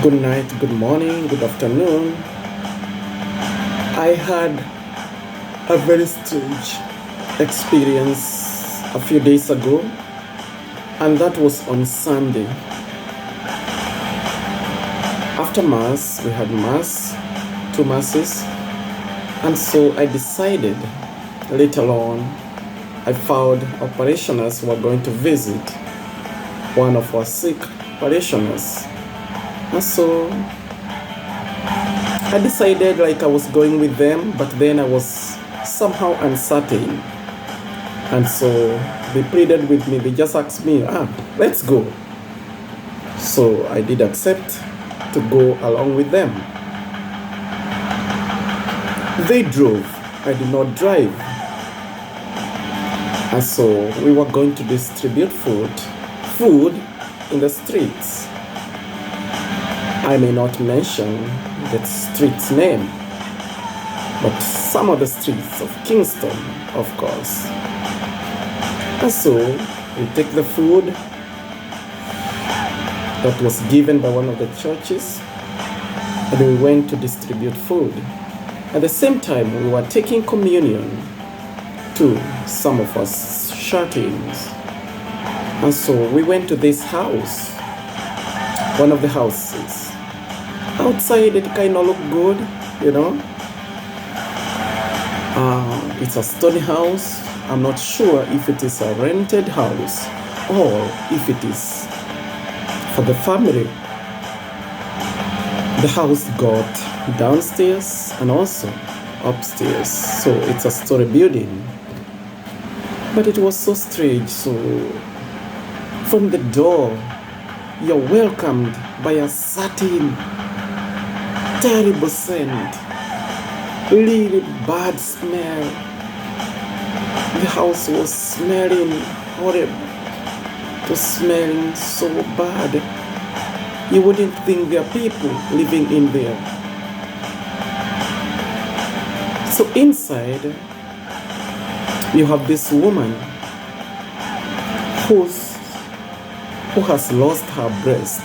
Good night, good morning, good afternoon. I had a very strange experience a few days ago, and that was on Sunday. After Mass, we had Mass, two Masses, and so I decided later on I found our parishioners who were going to visit one of our sick parishioners. And so I decided like I was going with them, but then I was somehow uncertain. And so they pleaded with me. They just asked me, let's go. So I did accept to go along with them. They drove. I did not drive. And so we were going to distribute food in the streets. I may not mention the street's name, but some of the streets of Kingston, of course. And so we take the food that was given by one of the churches, and we went to distribute food. At the same time, we were taking communion to some of us shut-ins. And so we went to this house, one of the houses. Outside it kind of looked good, you know. It's a stone house. I'm not sure if it is a rented house or if it is for the family. The house got downstairs and also upstairs, so it's a story building. But it was so strange. So from the door, you're welcomed by a certain terrible scent, really bad smell. The house was smelling horrible. It was smelling so bad. You wouldn't think there are people living in there. So inside, you have this woman who has lost her breast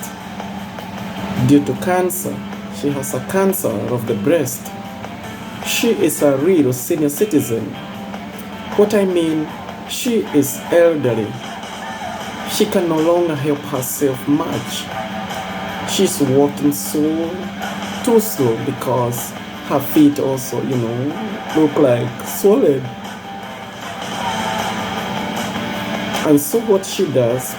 due to cancer. She has a cancer of the breast. She is a real senior citizen. What I mean, she is elderly. She can no longer help herself much. She's walking too slow because her feet also, look like swollen. And so what she does,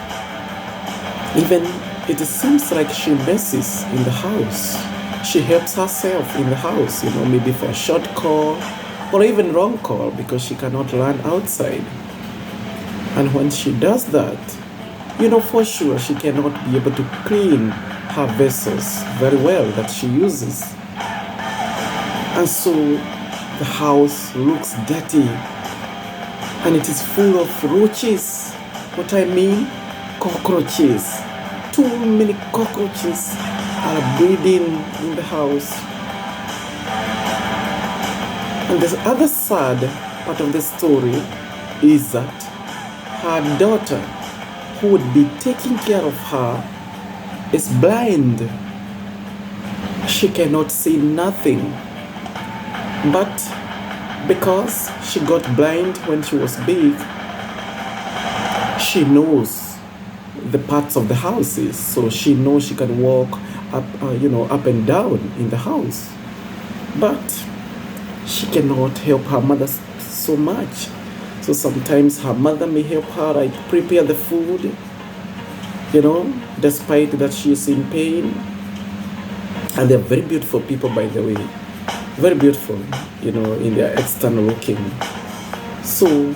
even it seems like she messes in the house. She helps herself in the house, maybe for a short call or even wrong call because she cannot run outside. And when she does that, for sure she cannot be able to clean her vessels very well that she uses. And so the house looks dirty and it is full of roaches. What I mean, cockroaches. Too many cockroaches are breeding in the house. And the other sad part of the story is that her daughter, who would be taking care of her, is blind. She cannot see nothing. But because she got blind when she was big, she knows the parts of the houses, so she knows she can walk up, up and down in the house. But she cannot help her mother so much. So sometimes her mother may help her, like prepare the food, despite that she is in pain. And they're very beautiful people, by the way. Very beautiful, in their external looking. So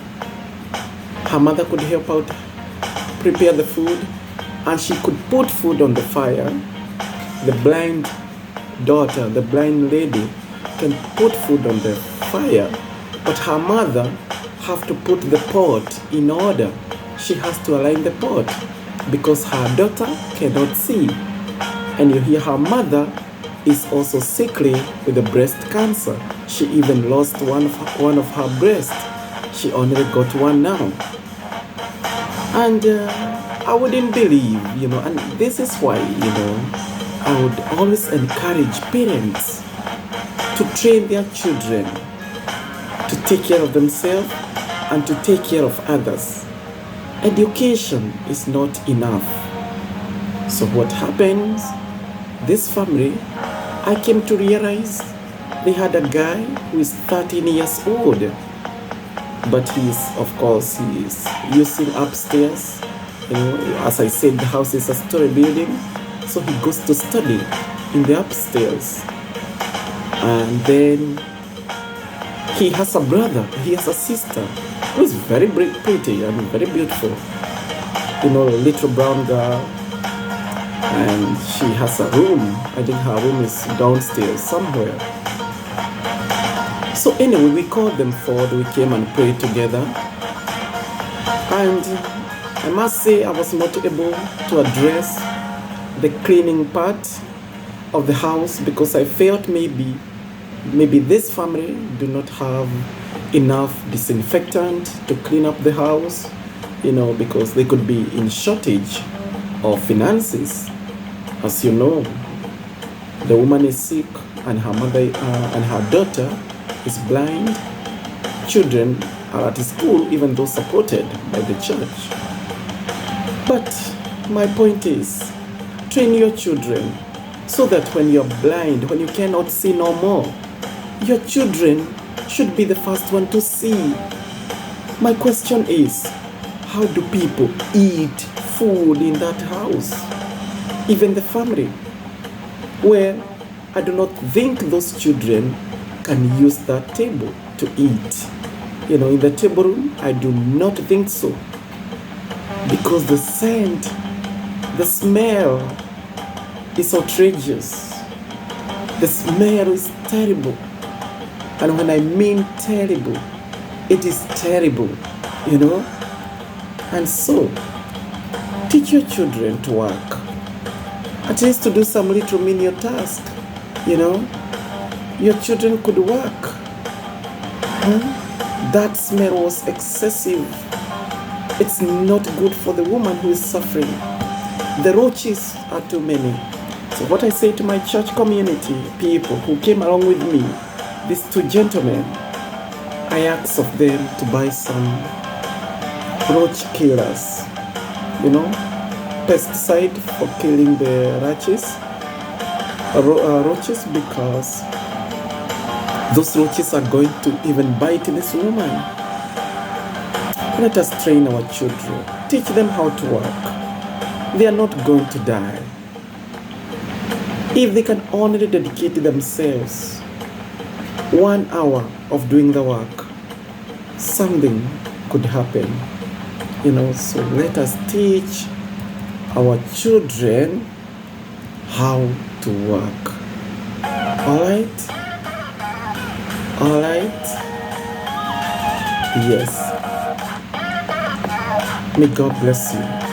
her mother could help out prepare the food, and she could put food on the fire. The blind daughter, the blind lady, can put food on the fire, but her mother have to put the pot in order. She has to align the pot because her daughter cannot see. And you hear her mother is also sickly with the breast cancer. She even lost one of her breasts. She only got one now. And I wouldn't believe, and this is why, I would always encourage parents to train their children to take care of themselves and to take care of others. Education is not enough. So what happens? This family, I came to realize they had a guy who is 13 years old, but he is using upstairs. As I said, the house is a story building, so he goes to study in the upstairs. And then he has a brother, he has a sister who is very pretty and very beautiful. Little brown girl. And she has a room. I think her room is downstairs somewhere. So anyway, we called them forward. We came and prayed together. And I must say I was not able to address the cleaning part of the house because I felt maybe this family do not have enough disinfectant to clean up the house, because they could be in shortage of finances. As you know, the woman is sick and her mother and her daughter is blind. Children are at school even though supported by the church. But my point is, train your children so that when you're blind, when you cannot see no more, your children should be the first one to see. My question is, how do people eat food in that house? Even the family. Well, I do not think those children can use that table to eat. In the table room, I do not think so. Because the scent, the smell is outrageous. The smell is terrible. And when I mean terrible, it is terrible, And so, teach your children to work. At least to do some little menial task, Your children could work. That smell was excessive. It's not good for the woman who is suffering. The roaches are too many. So what I say to my church community, people who came along with me, these two gentlemen, I asked of them to buy some roach killers, pesticide for killing the roaches, because those roaches are going to even bite this woman. Let us train our children, teach them how to work. They are not going to die. If they can only dedicate themselves 1 hour of doing the work, something could happen. So let us teach our children how to work. All right? Yes. May God bless you.